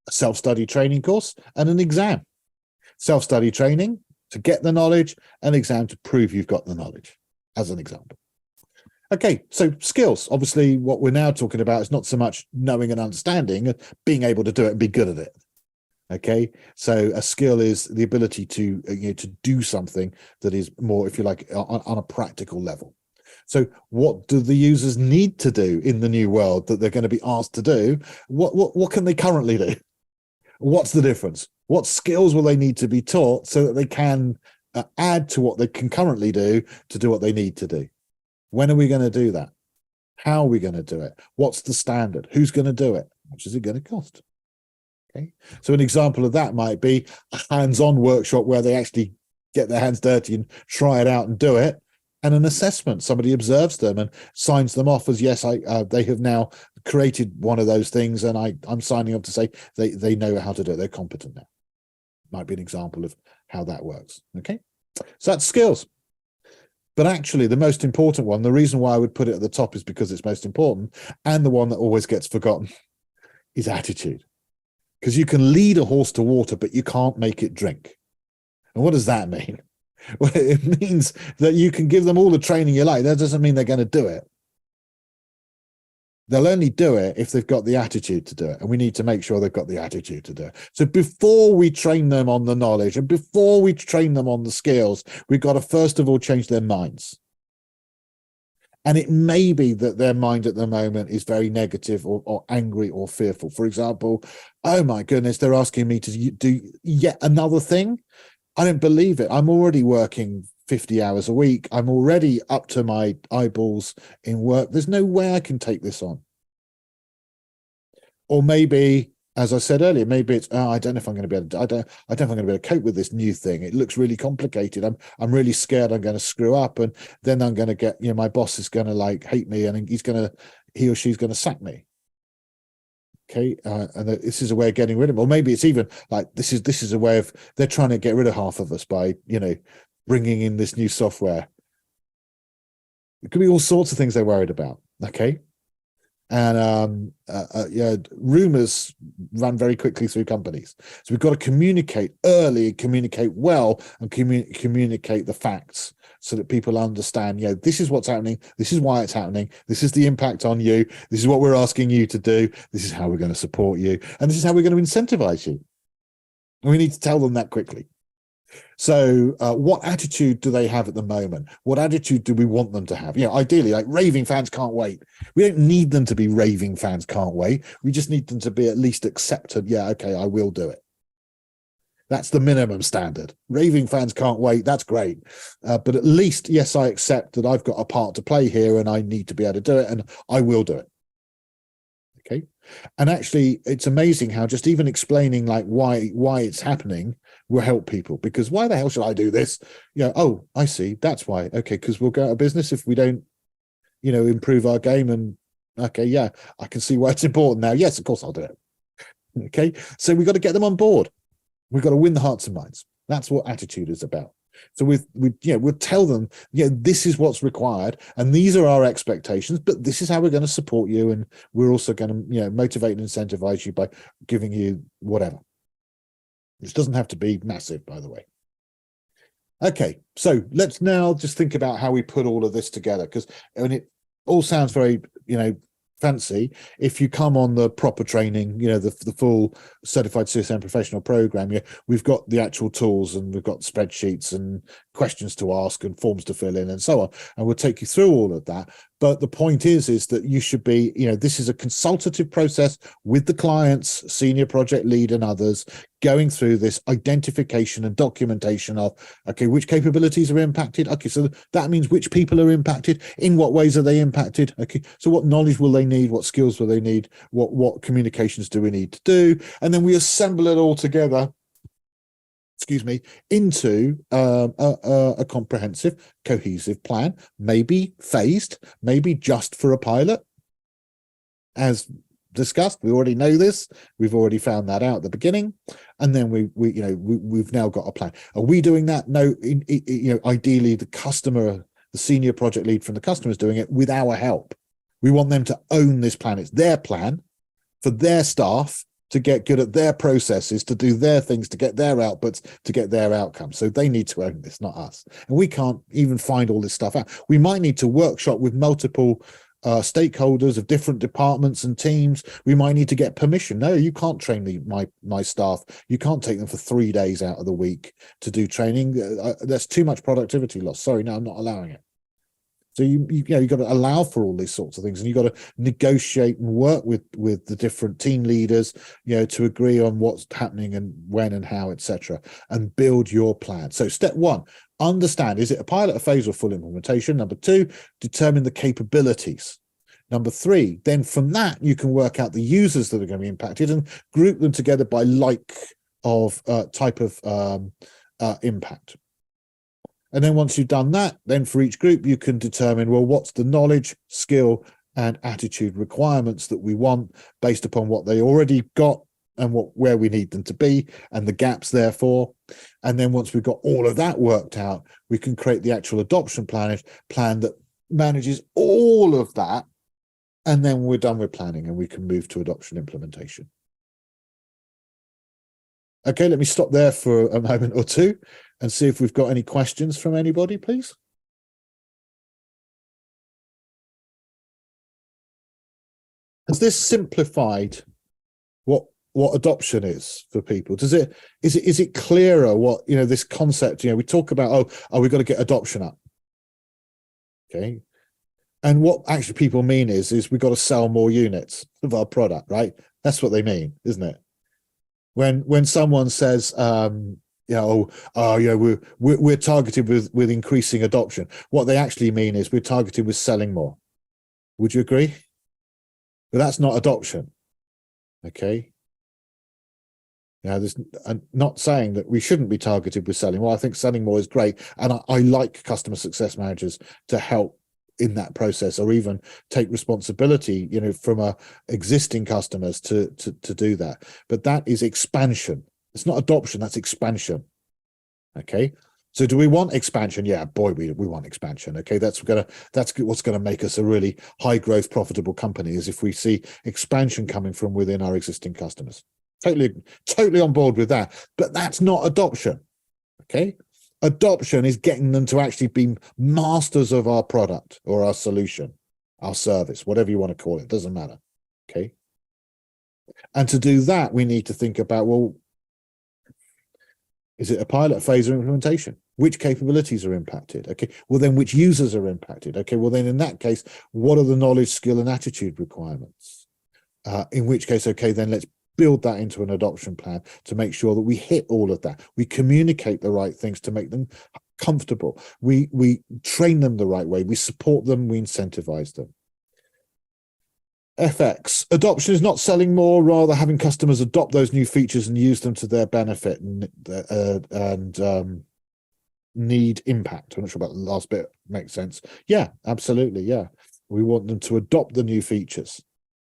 a self-study training course and an exam. Self-study training to get the knowledge, an exam to prove you've got the knowledge, as an example. Okay, so skills. Obviously, what we're now talking about is not so much knowing and understanding, being able to do it and be good at it. Okay, so a skill is the ability to to do something that is more, if you like, on a practical level. So what do the users need to do in the new world that they're going to be asked to do? What can they currently do? What's the difference? What skills will they need to be taught so that they can add to what they can currently do to do what they need to do? When are we going to do that? How are we going to do it? What's the standard? Who's going to do it? How much is it going to cost? Okay, so an example of that might be a hands-on workshop where they actually get their hands dirty and try it out and do it, and an assessment. Somebody observes them and signs them off as, yes, they have now created one of those things, and I'm signing up to say they know how to do it. They're competent now. Might be an example of how that works. Okay, so that's skills. But actually, the most important one, the reason why I would put it at the top is because it's most important, and the one that always gets forgotten, is attitude. Because you can lead a horse to water, but you can't make it drink. And what does that mean? Well, it means that you can give them all the training you like. That doesn't mean they're going to do it. They'll only do it if they've got the attitude to do it. And we need to make sure they've got the attitude to do it. So before we train them on the knowledge and before we train them on the skills, we've got to first of all change their minds. And it may be that their mind at the moment is very negative or angry or fearful. For example, oh my goodness, they're asking me to do yet another thing. I don't believe it. I'm already working 50 hours a week. I'm already up to my eyeballs in work. There's no way I can take this on. Or maybe, as I said earlier, maybe it's, oh, I don't know if I'm going to be able to, I don't know if I'm going to be able to cope with this new thing. It looks really complicated. I'm really scared I'm going to screw up, and then I'm going to get, my boss is going to like hate me, and he or she's going to sack me. Okay, and this is a way of getting rid of them. Or maybe it's even like this is a way of, they're trying to get rid of half of us by bringing in this new software. It could be all sorts of things they're worried about. Okay, and rumors run very quickly through companies, so we've got to communicate early, communicate well, and communicate the facts so that people understand, this is what's happening, this is why it's happening, this is the impact on you, this is what we're asking you to do, this is how we're going to support you, and this is how we're going to incentivize you. And we need to tell them that quickly. So what attitude do they have at the moment? What attitude do we want them to have? Ideally, like raving fans can't wait. We don't need them to be raving fans can't wait. We just need them to be at least accepted. Yeah, okay, I will do it. That's the minimum standard. Raving fans can't wait. That's great. But at least, yes, I accept that I've got a part to play here and I need to be able to do it, and I will do it. Okay. And actually, it's amazing how just even explaining like why it's happening will help people, because why the hell should I do this? Oh, I see. That's why. Okay, because we'll go out of business if we don't, improve our game. And okay, yeah, I can see why it's important now. Yes, of course I'll do it. Okay. So we've got to get them on board. We've got to win the hearts and minds. That's what attitude is about. So we'll tell them, this is what's required, and these are our expectations, but this is how we're going to support you, and we're also going to, motivate and incentivize you by giving you whatever. This doesn't have to be massive, by the way. Okay, so let's now just think about how we put all of this together, because it all sounds very, fancy. If you come on the proper training, the full certified CSM professional program, we've got the actual tools, and we've got spreadsheets and questions to ask and forms to fill in and so on, and we'll take you through all of that. But the point is that you should be, this is a consultative process with the client's senior project lead and others, going through this identification and documentation of, okay, which capabilities are impacted? Okay, so that means which people are impacted, in what ways are they impacted? Okay, so what knowledge will they need? What skills will they need? What communications do we need to do? And then we assemble it all together, into a comprehensive, cohesive plan, maybe phased, maybe just for a pilot. As discussed, we already know this. We've already found that out at the beginning, and then we've now got a plan. Are we doing that? No. Ideally, the customer, the senior project lead from the customer, is doing it with our help. We want them to own this plan. It's their plan for their staff to get good at their processes, to do their things, to get their outputs, to get their outcomes. So they need to own this, not us. And we can't even find all this stuff out. We might need to workshop with multiple stakeholders of different departments and teams. We might need to get permission. No, you can't train my staff. You can't take them for 3 days out of the week to do training. That's too much productivity loss. Sorry, no, I'm not allowing it. So you've got to allow for all these sorts of things, and you've got to negotiate and work with the different team leaders, to agree on what's happening and when and how, etc., and build your plan. So step one, understand, is it a pilot, a phase, or full implementation? Number two, determine the capabilities. Number three, then from that, you can work out the users that are going to be impacted and group them together by type of impact. And then once you've done that, then for each group, you can determine, well, what's the knowledge, skill, and attitude requirements that we want based upon what they already got and where we need them to be, and the gaps therefore. And then once we've got all of that worked out, we can create the actual adoption plan that manages all of that. And then we're done with planning, and we can move to adoption implementation. Okay, let me stop there for a moment or two and see if we've got any questions from anybody, please. Has this simplified what adoption is for people? Is it clearer what, this concept, we talk about, we've got to get adoption up. Okay. And what actually people mean is we've got to sell more units of our product, right? That's what they mean, isn't it? When someone says, we're targeted with increasing adoption, what they actually mean is we're targeted with selling more. Would you agree? But that's not adoption. Okay. Now, I'm not saying that we shouldn't be targeted with selling more. I think selling more is great, and I like customer success managers to help in that process, or even take responsibility, from existing customers to do that. But that is expansion. It's not adoption, that's expansion. Okay. So do we want expansion? Yeah, boy, we want expansion. Okay, that's what's going to make us a really high growth, profitable company, is if we see expansion coming from within our existing customers. Totally on board with that. But that's not adoption. Okay. Adoption is getting them to actually be masters of our product or our solution, our service, whatever you want to call it, doesn't matter. Okay. And to do that, we need to think about, well, is it a pilot, phase, or implementation? Which capabilities are impacted? Okay. Well, then which users are impacted? Okay. Well, then in that case, what are the knowledge, skill, and attitude requirements? In which case, okay, then let's build that into an adoption plan to make sure that we hit all of that. We communicate the right things to make them comfortable. We train them the right way. We support them. We incentivize them. FX adoption is not selling more, rather having customers adopt those new features and use them to their benefit and need impact. I'm not sure about the last bit makes sense. Yeah, absolutely. Yeah, we want them to adopt the new features.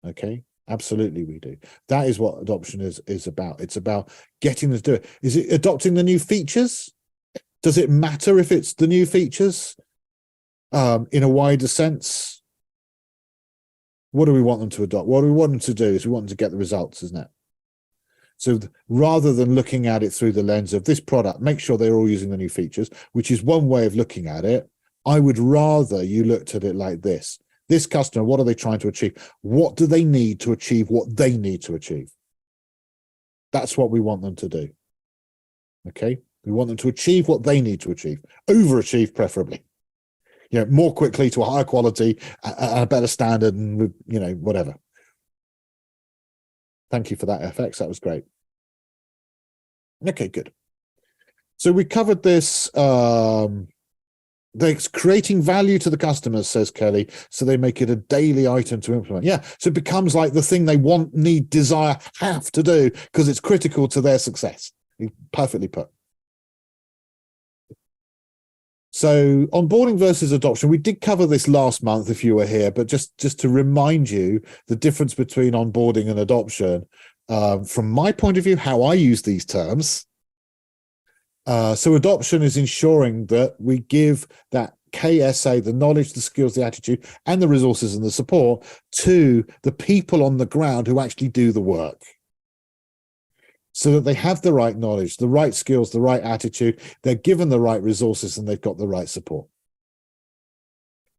Okay, absolutely, we do. That is what adoption is about. It's about getting them to do it. Is it adopting the new features? Does it matter if it's the new features in a wider sense? What do we want them to adopt? What we want them to do is we want them to get the results, isn't it? So rather than looking at it through the lens of this product, make sure they're all using the new features, which is one way of looking at it. I would rather you looked at it like this. This customer, what are they trying to achieve? What do they need to achieve what they need to achieve? That's what we want them to do. Okay? We want them to achieve what they need to achieve, overachieve preferably. More quickly to a higher quality, a better standard, and whatever. Thank you for that, FX. That was great. Okay, good. So we covered this. They're creating value to the customers, says Kelly, so they make it a daily item to implement. Yeah, so it becomes like the thing they want, need, desire, have to do because it's critical to their success. Perfectly put. So onboarding versus adoption, we did cover this last month if you were here, but just to remind you the difference between onboarding and adoption, from my point of view, how I use these terms. So adoption is ensuring that we give that KSA, the knowledge, the skills, the attitude, and the resources and the support to the people on the ground who actually do the work, so that they have the right knowledge, the right skills, the right attitude, they're given the right resources, and they've got the right support.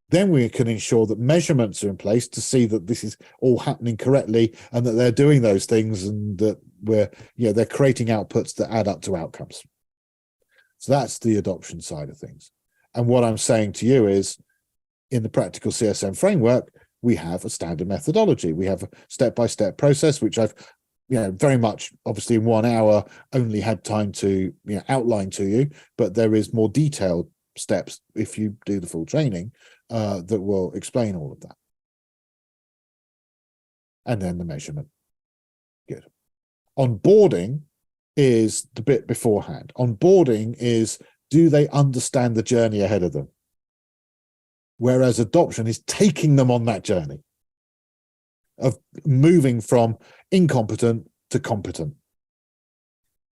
Then we can ensure that measurements are in place to see that this is all happening correctly and that they're doing those things and that they're creating outputs that add up to outcomes. So that's the adoption side of things. And what I'm saying to you is, in the Practical CSM framework, we have a standard methodology. We have a step-by-step process, which I've very much, obviously, in 1 hour, only had time to outline to you, but there is more detailed steps if you do the full training that will explain all of that. And then the measurement. Good. Onboarding is the bit beforehand. Onboarding is, do they understand the journey ahead of them? Whereas adoption is taking them on that journey of moving from incompetent to competent,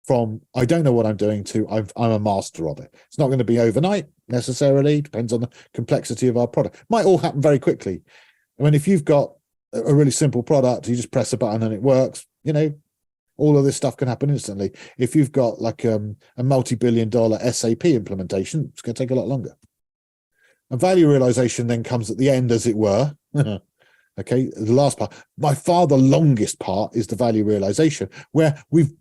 from I don't know what I'm doing to I'm a master of it. It's not going to be overnight necessarily, depends on the complexity of our product. Might all happen very quickly. I mean, if you've got a really simple product, you just press a button and it works, all of this stuff can happen instantly. If you've got like a multi-billion-dollar SAP implementation, it's going to take a lot longer. And value realization then comes at the end, as it were. Okay, the last part, by far the longest part, is the value realization, where we've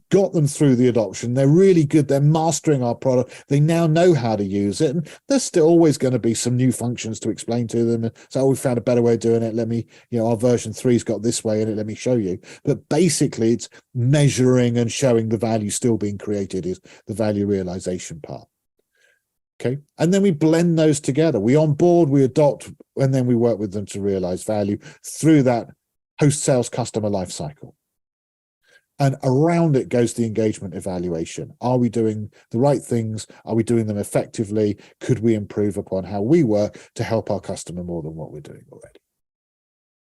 got them through the adoption. They're really good. They're mastering our product. They now know how to use it. And there's still always going to be some new functions to explain to them. So we found a better way of doing it. Let me, our version 3's got this way in it. Let me show you. But basically, it's measuring and showing the value still being created is the value realization part. Okay, and then we blend those together. We onboard, we adopt, and then we work with them to realize value through that post-sales customer life cycle. And around it goes the engagement evaluation. Are we doing the right things? Are we doing them effectively? Could we improve upon how we work to help our customer more than what we're doing already?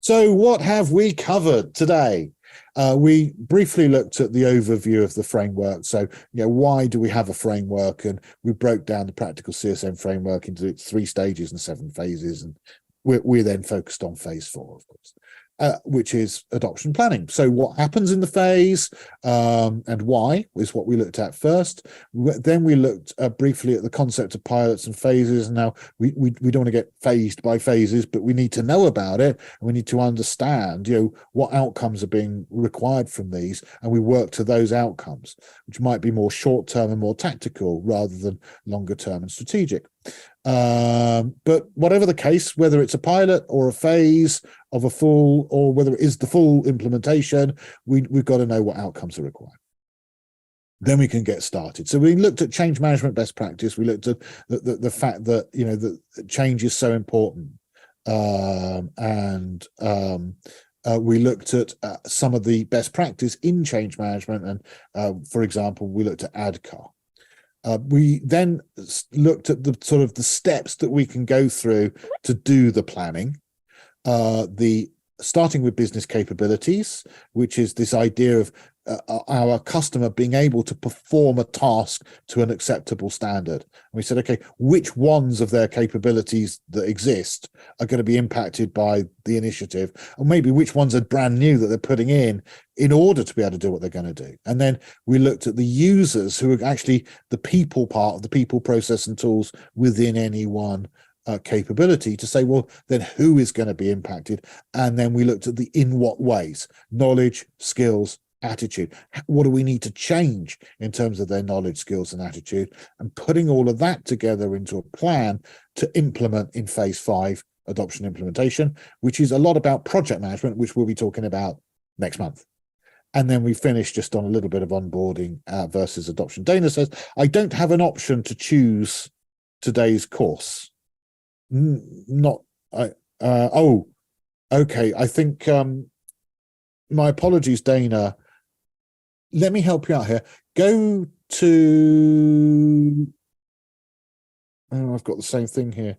So what have we covered today? We briefly looked at the overview of the framework. So, why do we have a framework? And we broke down the Practical CSM framework into its 3 stages and 7 phases. And we're then focused on phase 4, of course, which is adoption planning. So what happens in the phase and why is what we looked at first. Then we looked briefly at the concept of pilots and phases. Now, we don't want to get phased by phases, but we need to know about it. And we need to understand, what outcomes are being required from these. And we work to those outcomes, which might be more short-term and more tactical rather than longer-term and strategic. But whatever the case, whether it's a pilot or a phase of a full, or whether it is the full implementation, we've got to know what outcomes are required. Then we can get started. So we looked at change management best practice. We looked at the fact that, that change is so important. We looked at some of the best practice in change management, and for example, we looked at ADCAR. We then looked at the sort of the steps that we can go through to do the planning. Starting with business capabilities, which is this idea of our customer being able to perform a task to an acceptable standard. And we said, okay, which ones of their capabilities that exist are going to be impacted by the initiative, and maybe which ones are brand new that they're putting in order to be able to do what they're going to do. And then we looked at the users, who are actually the people part of the people, process, and tools within any one capability, to say, well, then who is going to be impacted? And then we looked at the in what ways: knowledge, skills, attitude. What do we need to change in terms of their knowledge, skills, and attitude? And putting all of that together into a plan to implement in phase 5, adoption implementation, which is a lot about project management, which we'll be talking about next month. And then we finish just on a little bit of onboarding versus adoption. Dana says, I don't have an option to choose today's course. Oh, okay. I think my apologies, Dana. Let me help you out here. Go to, oh, I've got the same thing here.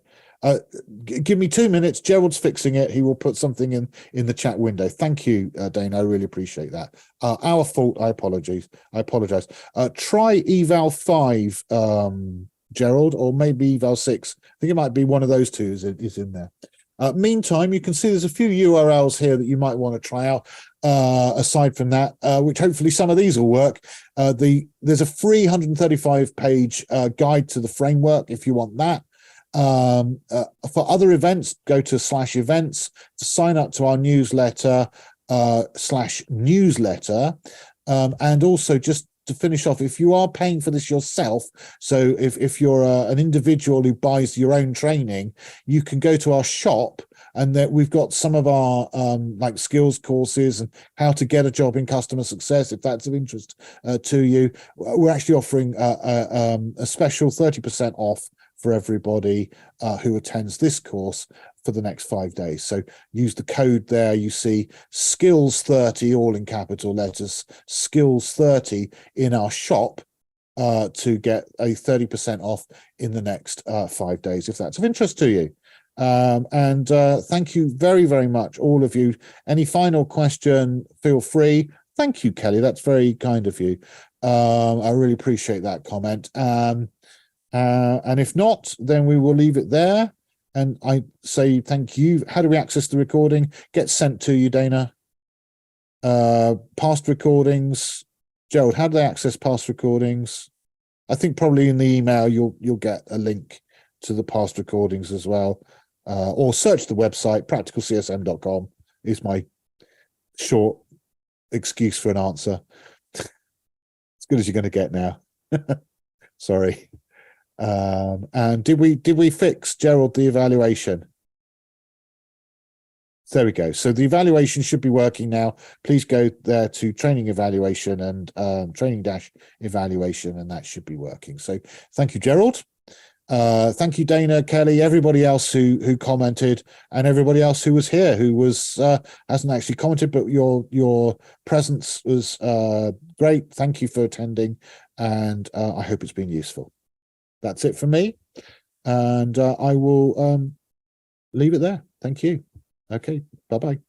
Give me 2 minutes. Gerald's fixing it. He will put something in the chat window. Thank you, Dana. I really appreciate that. Our fault. I apologize. Try eval 5, Gerald, or maybe eval 6. I think it might be one of those two is in there. Meantime, you can see there's a few URLs here that you might want to try out. Aside from that, which hopefully some of these will work. There's a free 135-page guide to the framework if you want that. For other events, go to /events to sign up to our newsletter /newsletter, and also just to finish off, if you are paying for this yourself, so if you're an individual who buys your own training, you can go to our shop, and that we've got some of our like skills courses and how to get a job in customer success, if that's of interest to you. We're actually offering a special 30% off for everybody who attends this course for the next 5 days. So use the code there. You see skills30, all in capital letters, skills30 in our shop to get a 30% off in the next 5 days, if that's of interest to you. And thank you very, very much, all of you. Any final question, feel free. Thank you, Kelly. That's very kind of you. I really appreciate that comment. And if not, then we will leave it there. And I say thank you. How do we access the recording? Gets sent to you, Dana. Past recordings. Gerald, how do they access past recordings? I think probably in the email you'll get a link to the past recordings as well. Or search the website, practicalcsm.com is my short excuse for an answer. As good as you're going to get now. Sorry. And did we fix, Gerald, the evaluation? There we go. So the evaluation should be working now. Please go there to training evaluation and training-evaluation, and that should be working. So thank you, Gerald. Thank you, Dana, Kelly, everybody else who commented, and everybody else who was here who hasn't actually commented, but your presence was great. Thank you for attending, and I hope it's been useful. That's it for me, and I will leave it there. Thank you. Okay, bye-bye.